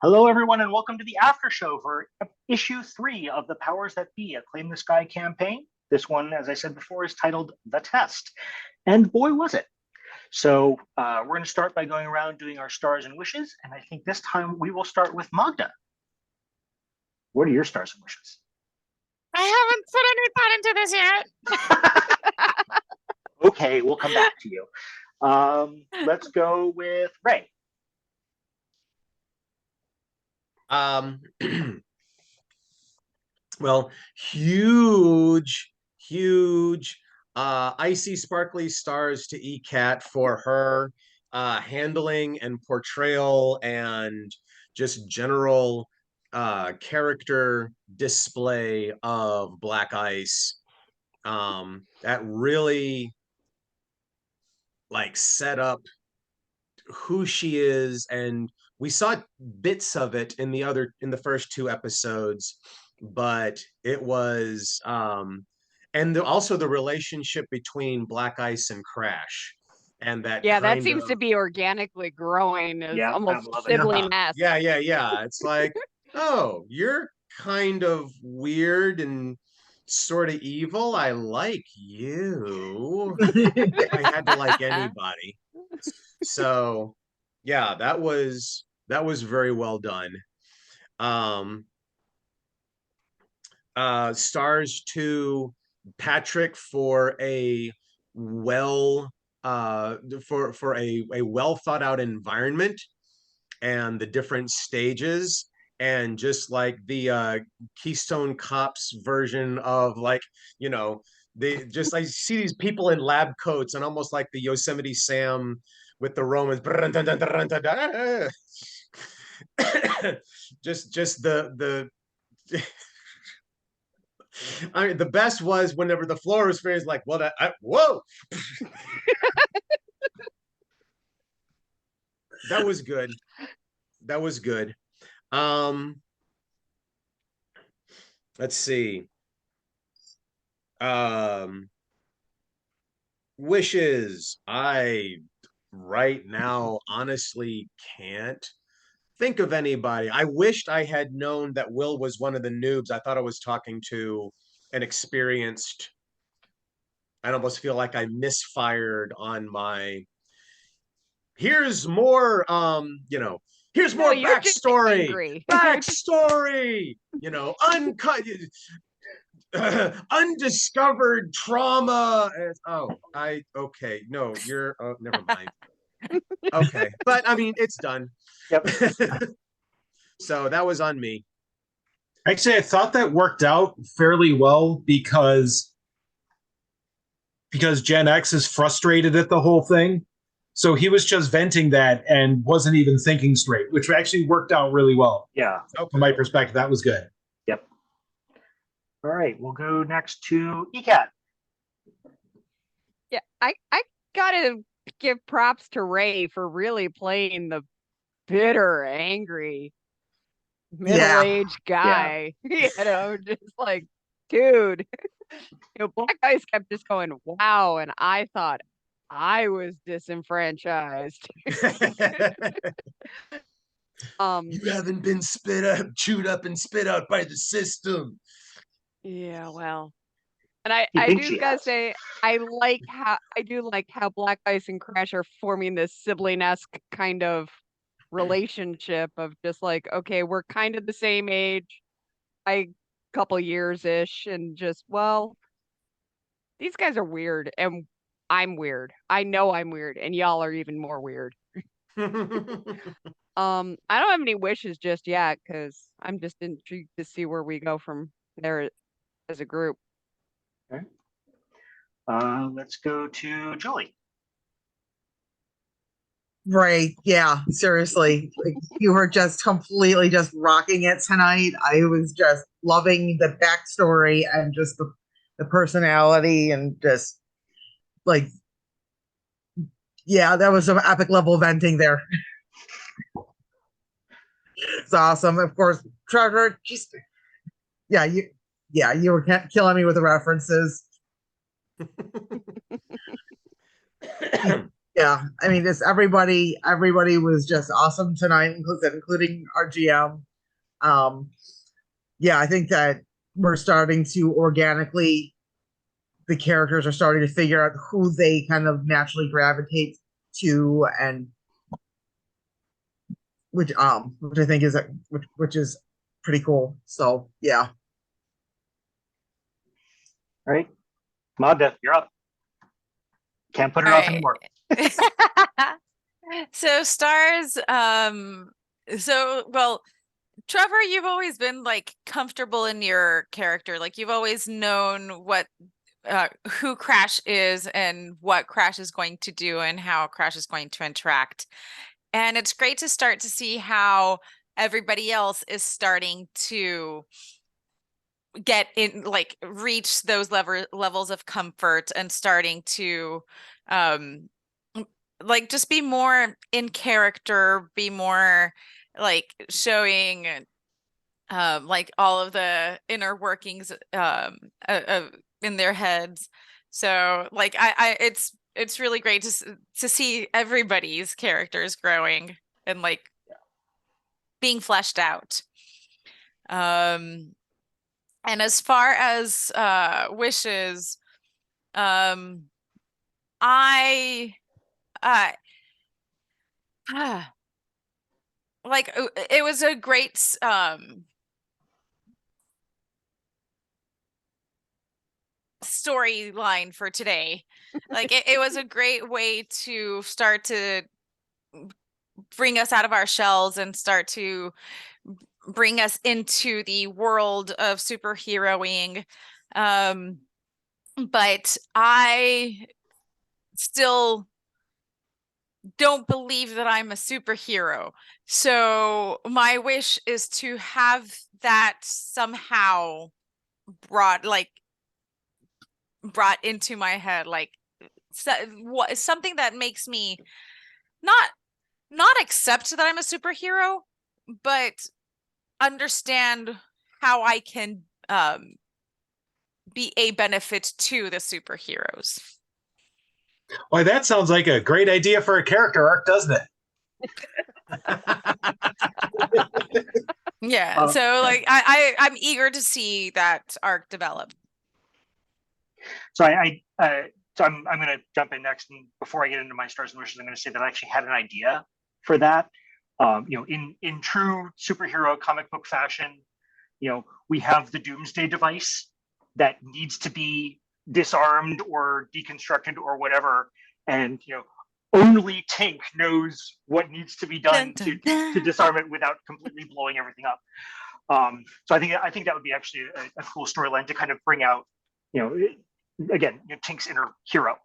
Hello, everyone, and welcome to the Aftershow for issue 3 of the Powers That Be, a Claim the Sky campaign. This one, as I said before, is titled The Test. And boy, was it. So we're going to start by going around doing our stars and wishes. And I think this time we will start with Magda. What are your stars and wishes? I haven't put any thought into this yet. Okay, we'll come back to you. Let's go with Ray. Well, huge icy sparkly stars to ECAT for her handling and portrayal and just general character display of Black Ice. That really set up who she is, and we saw bits of it in the first 2 episodes, but it was and also the relationship between Black Ice and Crash, and that seems to be organically growing as almost sibling-esque. Yeah. It's like, oh, you're kind of weird and sort of evil. I like you. I had to like anybody. So yeah, that was very well done. Stars to Patrick for a well for a well thought out environment and the different stages, and just like the Keystone Cops version of I see these people in lab coats and almost like the Yosemite Sam with the Romans. just the I mean, the best was whenever the floor was raised, like, well, whoa. That was good. Let's see. Wishes. I right now honestly can't think of anybody. I wished I had known that Will was one of the noobs. I thought I was talking to an experienced. I almost feel like I misfired on my. Here's more here's more backstory. Uncut undiscovered trauma. Okay. No, you're never mind. Okay. But I mean, it's done. Yep. So that was on me. Actually, I thought that worked out fairly well because Gen X is frustrated at the whole thing. So he was just venting that and wasn't even thinking straight, which actually worked out really well. Yeah. Okay. From my perspective, that was good. Yep. All right, we'll go next to ECAT. Yeah, I gotta give props to Ray for really playing the bitter, angry, middle-aged guy. Yeah. Just like, dude. Black Ice kept just going, wow, and I thought I was disenfranchised. You haven't been chewed up and spit out by the system. Yeah, well. And I do gotta say, I do like how Black Ice and Crash are forming this sibling-esque kind of relationship of just like, okay, we're kind of the same age, a couple years-ish, and just, well, these guys are weird, and I'm weird. I know I'm weird, and y'all are even more weird. I don't have any wishes just yet, because I'm just intrigued to see where we go from there as a group. Okay. Let's go to Julie. Right. Yeah, seriously. You were just completely just rocking it tonight. I was just loving the backstory and just the personality, and just like, yeah, that was some epic level venting there. It's awesome. Of course, Trevor, just you were killing me with the references. Yeah, I mean, just everybody was just awesome tonight, including our GM. Um, yeah, I think that we're starting to organically, the characters are starting to figure out who they kind of naturally gravitate to, and which I think is which is pretty cool. So yeah. All right, Magda, you're up. Can't put it All off right. anymore. So stars, well, Trevor, you've always been like comfortable in your character. Like you've always known what who Crash is and what Crash is going to do and how Crash is going to interact. And it's great to start to see how everybody else is starting to get in, like reach those levels of comfort and starting to like just be more in character, be more like showing like all of the inner workings in their heads. So like I it's really great to see everybody's characters growing and like being fleshed out. And as far as wishes, I like it was a great storyline for today. Like it was a great way to start to bring us out of our shells and start to bring us into the world of superheroing. But I still don't believe that I'm a superhero. So my wish is to have that somehow brought into my head, like something that makes me not accept that I'm a superhero, but understand how I can be a benefit to the superheroes. Boy, that sounds like a great idea for a character arc, doesn't it? Yeah, so like I'm eager to see that arc develop. So I'm going to jump in next, and before I get into my stars and wishes, I'm going to say that I actually had an idea for that. In true superhero comic book fashion, we have the Doomsday device that needs to be disarmed or deconstructed or whatever, and only Tink knows what needs to be done to disarm it without completely blowing everything up. So I think that would be actually a cool storyline to kind of bring out, again, Tink's inner hero.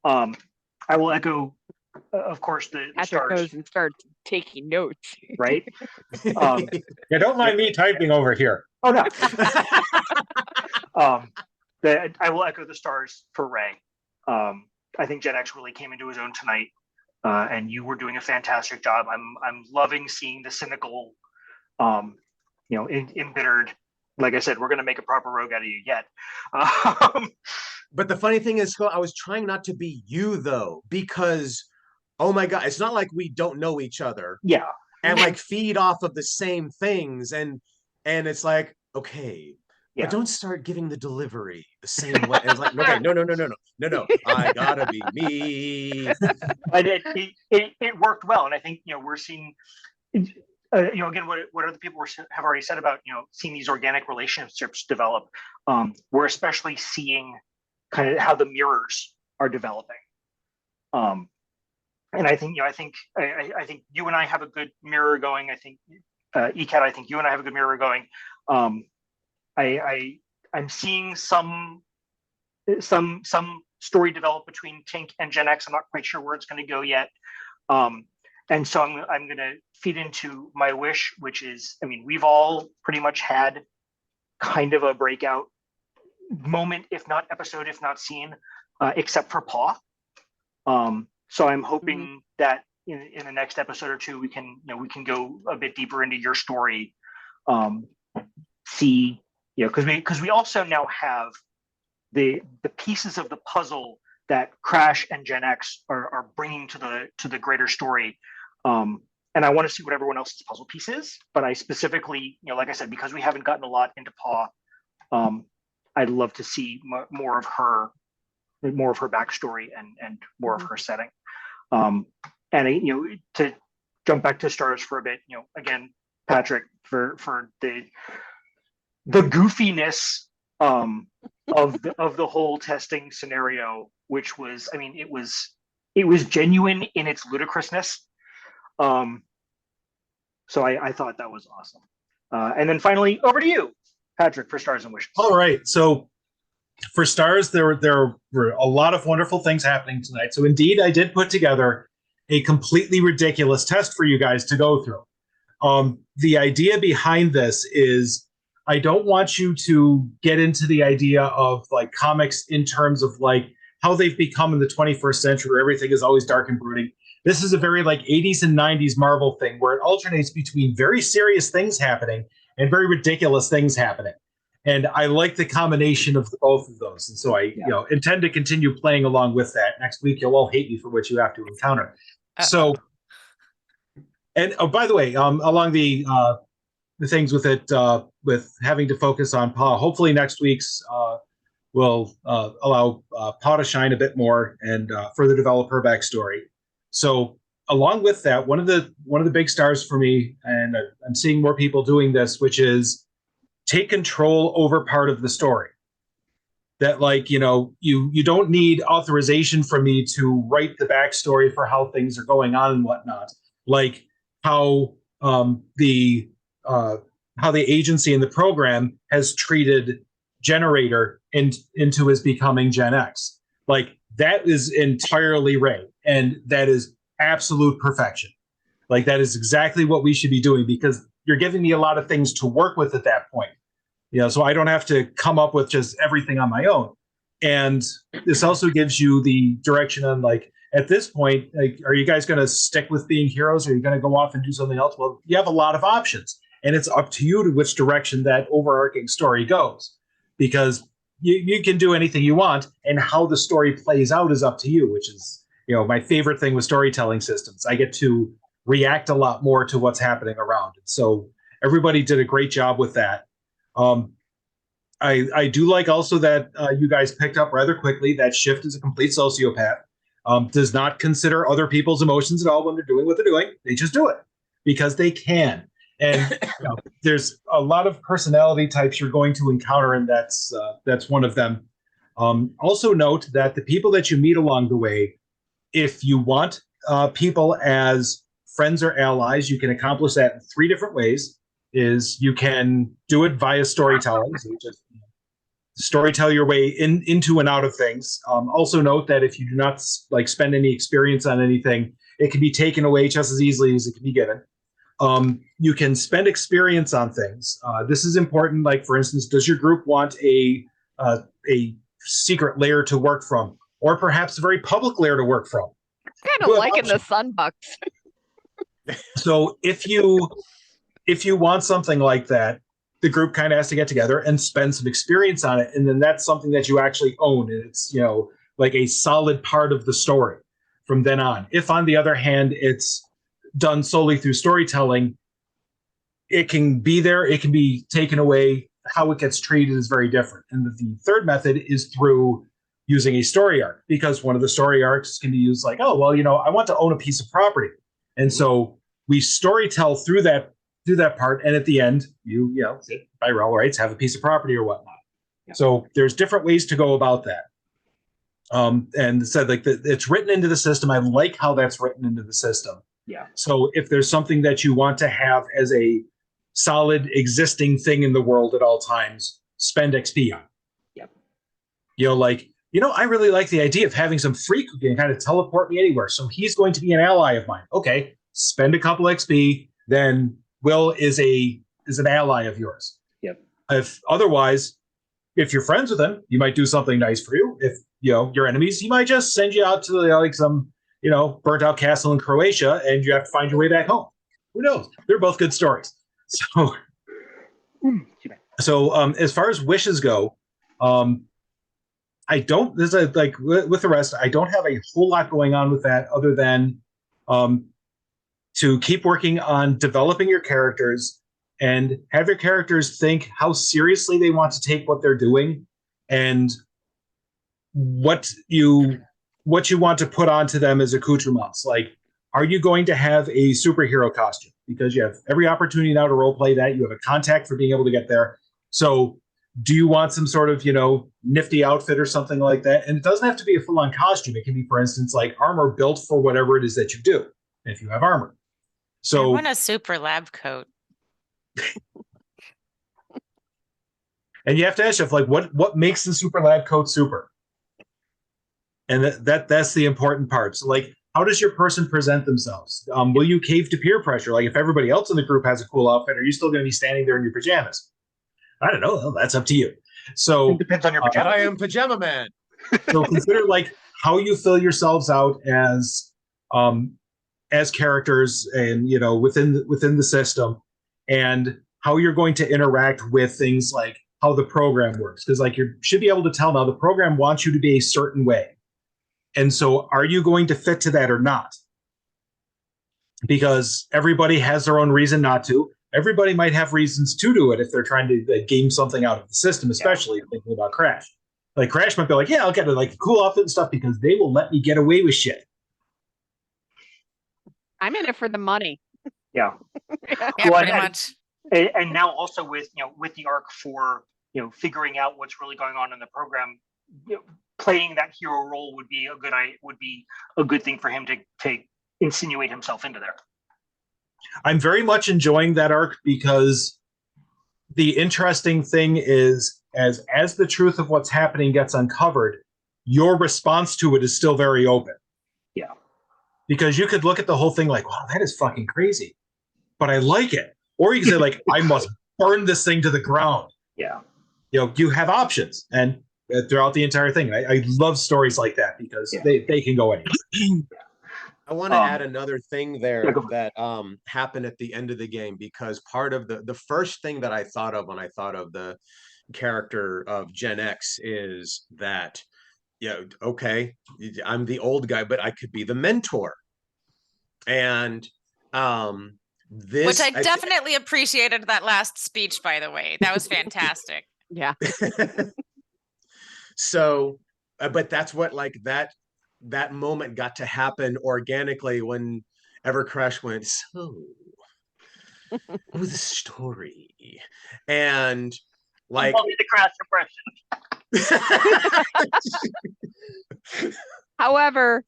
I will echo, of course, the stars. Goes and starts taking notes. Right? Yeah, don't mind me typing over here. Oh no. I will echo the stars for Ray. I think Gen X really came into his own tonight, and you were doing a fantastic job. I'm loving seeing the cynical, embittered. Like I said, we're going to make a proper rogue out of you yet. But the funny thing is, I was trying not to be you though, because oh my God, it's not like we don't know each other. Yeah. And like feed off of the same things, and it's like, okay, yeah. But don't start giving the delivery the same way. It's like, okay, no, I gotta be me. But it worked well, and I think we're seeing, again, what other people have already said about seeing these organic relationships develop. We're especially seeing kind of how the mirrors are developing. And I think I think you and I have a good mirror going. I think ECAT, I think you and I have a good mirror going. I'm seeing some story develop between Tink and Gen X. I'm not quite sure where it's going to go yet. And so I'm going to feed into my wish, which is, I mean, we've all pretty much had kind of a breakout moment, if not episode, if not scene, except for Paw. So I'm hoping that in the next episode or two, we can go a bit deeper into your story, see, because we also now have the pieces of the puzzle that Crash and Gen X are bringing to the greater story. And I want to see what everyone else's puzzle piece is. But I specifically, like I said, because we haven't gotten a lot into Paw, I'd love to see more of her backstory and more of her setting. And to jump back to Stars for a bit, again, Patrick, for the goofiness of the whole testing scenario, which was, it was genuine in its ludicrousness. So I thought that was awesome. And then finally, over to you, Patrick, for Stars and Wishes. All right. So for Stars, there were a lot of wonderful things happening tonight. So indeed, I did put together a completely ridiculous test for you guys to go through. The idea behind this is I don't want you to get into the idea of like comics in terms of like how they've become in the 21st century where everything is always dark and brooding. This is a very like 80s and 90s Marvel thing where it alternates between very serious things happening and very ridiculous things happening. And I like the combination of both of those. And so I intend to continue playing along with that. Next week, you'll all hate me for what you have to encounter. So, and oh, by the way, along the things with it, with having to focus on Paw, hopefully next week's will allow Paw to shine a bit more and further develop her backstory. So along with that, one of the big stars for me, and I'm seeing more people doing this, which is take control over part of the story. That like, you don't need authorization from me to write the backstory for how things are going on and whatnot. Like how the agency and the program has treated Generator into his becoming Gen X. Like that is entirely Ray, and that is absolute perfection. Like that is exactly what we should be doing because you're giving me a lot of things to work with at that point. So I don't have to come up with just everything on my own. And this also gives you the direction on like, at this point, like, are you guys going to stick with being heroes or are you going to go off and do something else? Well, you have a lot of options and it's up to you to which direction that overarching story goes because you can do anything you want and how the story plays out is up to you, which is, my favorite thing with storytelling systems. I get to react a lot more to what's happening around. So everybody did a great job with that. I do like also that you guys picked up rather quickly that Shift is a complete sociopath, does not consider other people's emotions at all when they're doing what they're doing. They just do it because they can. And there's a lot of personality types you're going to encounter, and that's one of them. Also note that the people that you meet along the way, if you want people as friends or allies, you can accomplish that in 3 different ways. Is you can do it via storytelling. So you just storytell your way into and out of things. Also note that if you do not like spend any experience on anything, it can be taken away just as easily as it can be given. You can spend experience on things. This is important. Like for instance, does your group want a secret layer to work from, or perhaps a very public layer to work from? Kind of like in the Sunbucks. So if you want something like that, the group kind of has to get together and spend some experience on it. And then that's something that you actually own. And it's, like a solid part of the story from then on. If on the other hand, it's done solely through storytelling, it can be there, it can be taken away. How it gets treated is very different. And the third method is through using a story arc, because one of the story arcs can be used like, oh, well, I want to own a piece of property. And so we storytell through that part, and at the end, you by real rights have a piece of property or whatnot. Yeah. So there's different ways to go about that. And said like it's written into the system. I like how that's written into the system. Yeah. So if there's something that you want to have as a solid existing thing in the world at all times, spend XP on. Yep. I really like the idea of having some freak who can kind of teleport me anywhere. So he's going to be an ally of mine. Okay, spend a couple XP, then Will is an ally of yours. Yep. If otherwise, if you're friends with him, you might do something nice for you. If your enemies, he might just send you out to some burnt out castle in Croatia, and you have to find your way back home. Who knows? They're both good stories. So as far as wishes go, I don't. There's a like with the rest. I don't have a whole lot going on with that, other than to keep working on developing your characters and have your characters think how seriously they want to take what they're doing and what you want to put onto them as accoutrements. Like, are you going to have a superhero costume? Because you have every opportunity now to role play that. You have a contact for being able to get there. So do you want some sort of, nifty outfit or something like that? And it doesn't have to be a full-on costume. It can be, for instance, like armor built for whatever it is that you do, if you have armor. So I want a super lab coat. And you have to ask yourself, like, what makes the super lab coat super? And that's the important part. So, like, how does your person present themselves? Will you cave to peer pressure? Like, if everybody else in the group has a cool outfit, are you still going to be standing there in your pajamas? I don't know. Well, that's up to you. So It depends on your pajamas. I am Pajama Man. So consider like how you fill yourselves out as characters, and within the system, and how you're going to interact with things like how the program works. Because like you should be able to tell now the program wants you to be a certain way. And so are you going to fit to that or not? Because everybody has their own reason not to. Everybody might have reasons to do it if they're trying to game something out of the system, especially thinking about Crash. Like Crash might be like, yeah, I'll get like a cool outfit and stuff because they will let me get away with shit. I'm in it for the money. Yeah. Yeah, Well, pretty much. And now also with the arc for figuring out what's really going on in the program, playing that hero role would be a good thing for him to insinuate himself into there. I'm very much enjoying that arc because the interesting thing is as the truth of what's happening gets uncovered, your response to it is still very open. Yeah. Because you could look at the whole thing like, wow, that is fucking crazy, but I like it. Or you can say like, I must burn this thing to the ground. Yeah. You have options and throughout the entire thing. I love stories like that because they can go anywhere. I want to add another thing there that happened at the end of the game, because part of the first thing that I thought of when I thought of the character of Gen X is that, okay, I'm the old guy, but I could be the mentor. And which I definitely appreciated that last speech, by the way. That was fantastic. Yeah. So, but that's what that moment got to happen organically whenever Crash went, so the story, and like the Crash impression. However,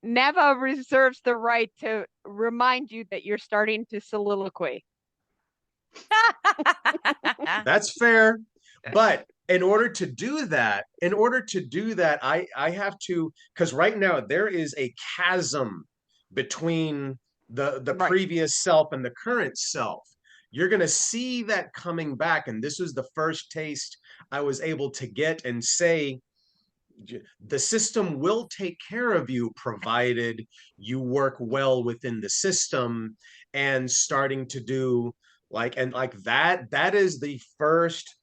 Neva reserves the right to remind you that you're starting to soliloquy. That's fair, but in order to do that, I have to, because right now there is a chasm between the previous self and the current self. You're going to see that coming back. And this was the first taste I was able to get and say, the system will take care of you provided you work well within the system, and starting to do that is the first.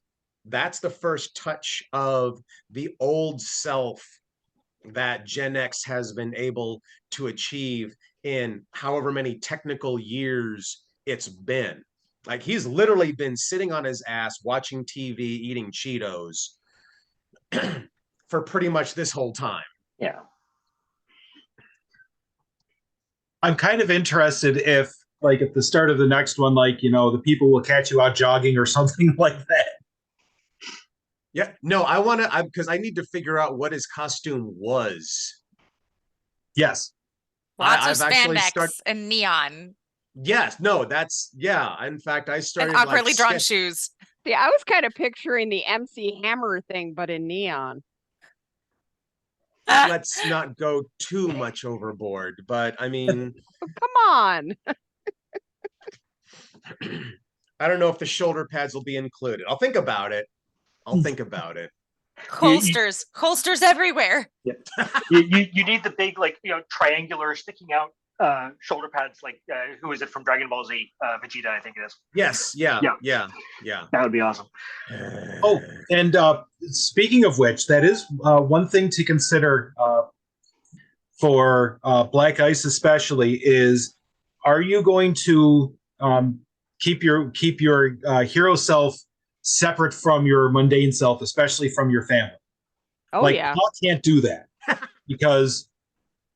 That's the first touch of the old self that Gen X has been able to achieve in however many technical years it's been. Like, he's literally been sitting on his ass watching TV, eating Cheetos for pretty much this whole time. Yeah. I'm kind of interested if, like, at the start of the next one, like, the people will catch you out jogging or something like that. Yeah, no, because I need to figure out what his costume was. Yes. Lots of spandex and neon. Yes, no, in fact, I started and awkwardly drawn shoes. Yeah, I was kind of picturing the MC Hammer thing, but in neon. Let's not go too much overboard, but I mean, come on. I don't know if the shoulder pads will be included. I'll think about it. Holsters everywhere. Yeah. you need the big, triangular sticking out shoulder pads, like who is it from Dragon Ball Z? Vegeta, I think it is. Yes. Yeah. That would be awesome. Oh, and speaking of which, that is one thing to consider for Black Ice, especially, is are you going to keep your hero self separate from your mundane self, especially from your family? Oh, like, yeah. Paul can't do that because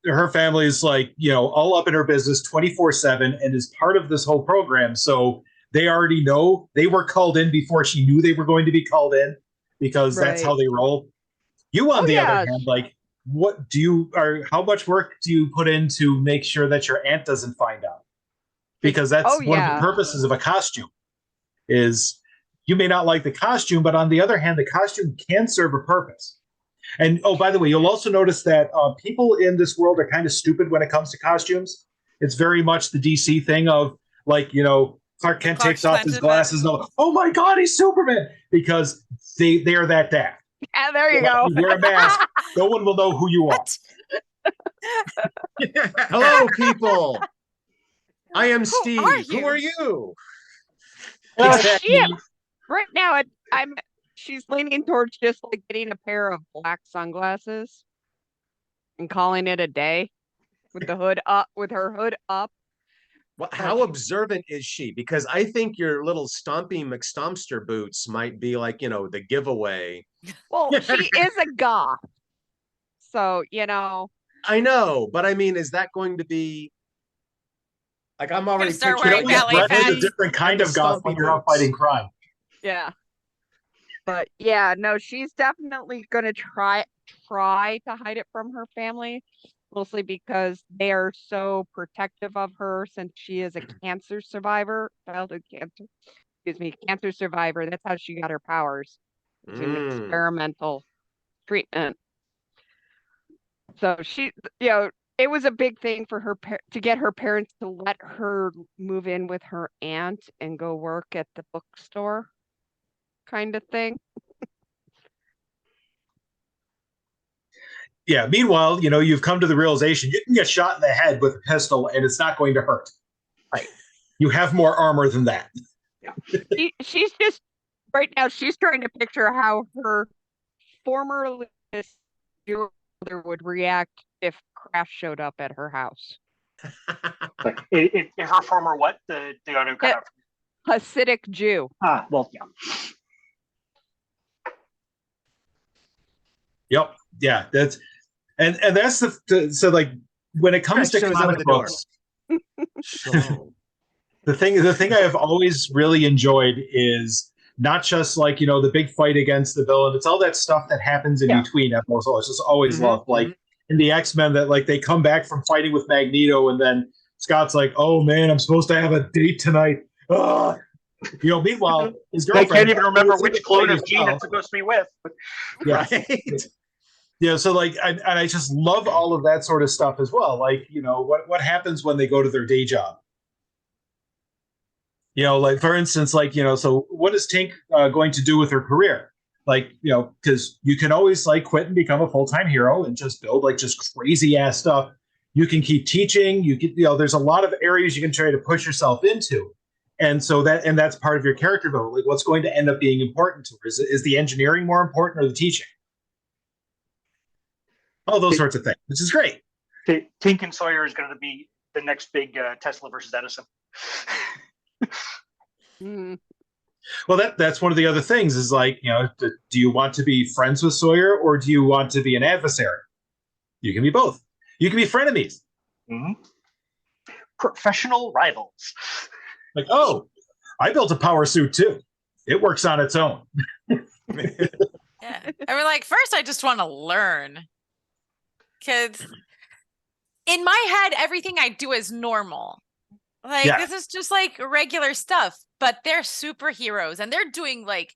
her family is like, all up in her business 24/7 and is part of this whole program. So they already know they were called in before she knew they were going to be called in, because that's how they roll. You, on the other hand, like, how much work do you put in to make sure that your aunt doesn't find out? Because that's one of the purposes of a costume, is you may not like the costume, but on the other hand, the costume can serve a purpose. And by the way, you'll also notice that people in this world are kind of stupid when it comes to costumes. It's very much the DC thing of, like, Clark Kent takes off his glasses and oh my God, he's Superman, because they are that daft. Yeah, there you go. You wear a mask, no one will know who you are. Hello, people. I am Steve. Who are you? Exactly. Right now, she's leaning towards just like getting a pair of black sunglasses and calling it a day with the hood up, with her hood up. Well, how observant is she? Because I think your little Stompy McStompster boots might be like, the giveaway. Well, she is a goth. So, I know, but I mean, is that going to be like, I'm already picturing a different kind of goth when you're out fighting crime. Yeah. But yeah, no, she's definitely going to try to hide it from her family, mostly because they are so protective of her since she is a cancer survivor, childhood cancer. Cancer survivor. That's how she got her powers. It's an experimental treatment. So she, it was a big thing for her to get her parents to let her move in with her aunt and go work at the bookstore, kind of thing. Yeah. Meanwhile, you've come to the realization you can get shot in the head with a pistol and it's not going to hurt. Right. You have more armor than that. Yeah. She's just right now. She's trying to picture how her former mother would react if Crash showed up at her house. Like, if her former what? The other kind of Hasidic Jew. Well, yeah. Yep. Yeah. That's so like when it comes to comic books, the thing I have always really enjoyed is not just like, the big fight against the villain. It's all that stuff that happens in between. I've just always loved, like in the X-Men, that like they come back from fighting with Magneto and then Scott's like, oh man, I'm supposed to have a date tonight. Ugh. Meanwhile, his girlfriend, I can't even remember which clone of Jean it's supposed to be with. But... Yeah. Right. Yeah, so like, I just love all of that sort of stuff as well. Like, what happens when they go to their day job? Like, for instance, like, so what is Tink going to do with her career? Like, because you can always like quit and become a full-time hero and just build like just crazy ass stuff. You can keep teaching. You can, there's a lot of areas you can try to push yourself into. And so that's part of your character development. Like, what's going to end up being important to her? Is the engineering more important or the teaching? All those sorts of things, which is great. Tink and Sawyer is going to be the next big Tesla versus Edison. Well, that's one of the other things is like, do you want to be friends with Sawyer or do you want to be an adversary? You can be both. You can be frenemies. Mm-hmm. Professional rivals. Like, oh, I built a power suit too. It works on its own. Yeah. I mean, like, first I just want to learn. Because in my head, everything I do is normal. Like, this is just like regular stuff, but they're superheroes and they're doing like,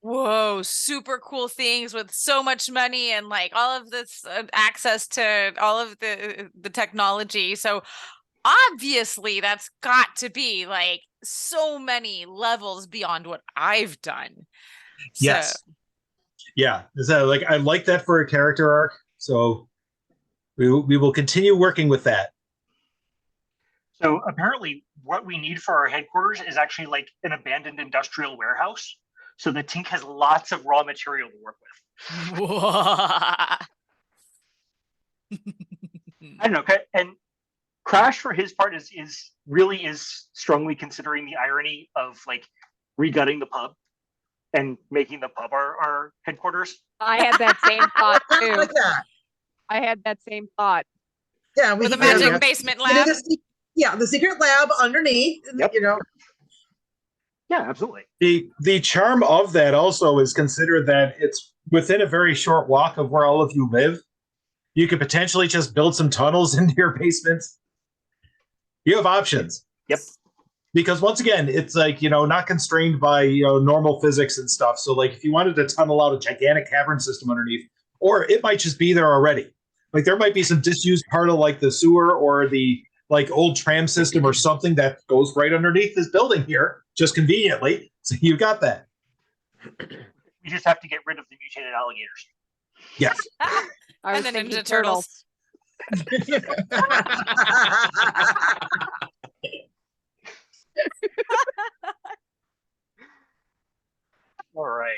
whoa, super cool things with so much money and like all of this access to all of the technology. So obviously that's got to be like so many levels beyond what I've done. Yes. So. Yeah. So like, I like that for a character arc. So we will continue working with that. So apparently what we need for our headquarters is actually like an abandoned industrial warehouse. So the Tink has lots of raw material to work with. I don't know. And Crash, for his part, is really strongly considering the irony of like regutting the pub and making the pub our headquarters. I had that same thought too. Like that. I had that same thought. Yeah, With a did magic a- basement we did lab. a the secret lab underneath. Yep. You know, Yeah, absolutely. The charm of that also is consider that it's within a very short walk of where all of you live. You could potentially just build some tunnels into your basements. You have options. Yep. Because once again, it's like, not constrained by, normal physics and stuff. So like if you wanted to tunnel out a gigantic cavern system underneath, or it might just be there already. Like there might be some disused part of like the sewer or the like old tram system or something that goes right underneath this building here, just conveniently. So you got that. We just have to get rid of the mutated alligators. Yes. I was And then thinking Ninja Turtles. All right.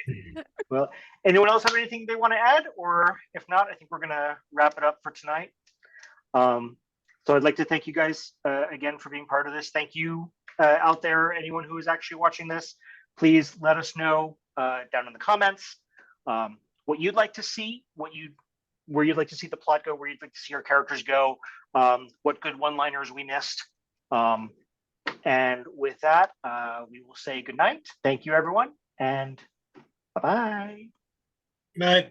Well, anyone else have anything they want to add? Or if not, I think we're going to wrap it up for tonight. So I'd like to thank you guys again for being part of this. Thank you out there, anyone who is actually watching this. Please let us know down in the comments what you'd like to see, where you'd like to see the plot go, where you'd like to see our characters go, what good one-liners we missed. And with that, we will say good night. Thank you, everyone, and bye-bye. Good night.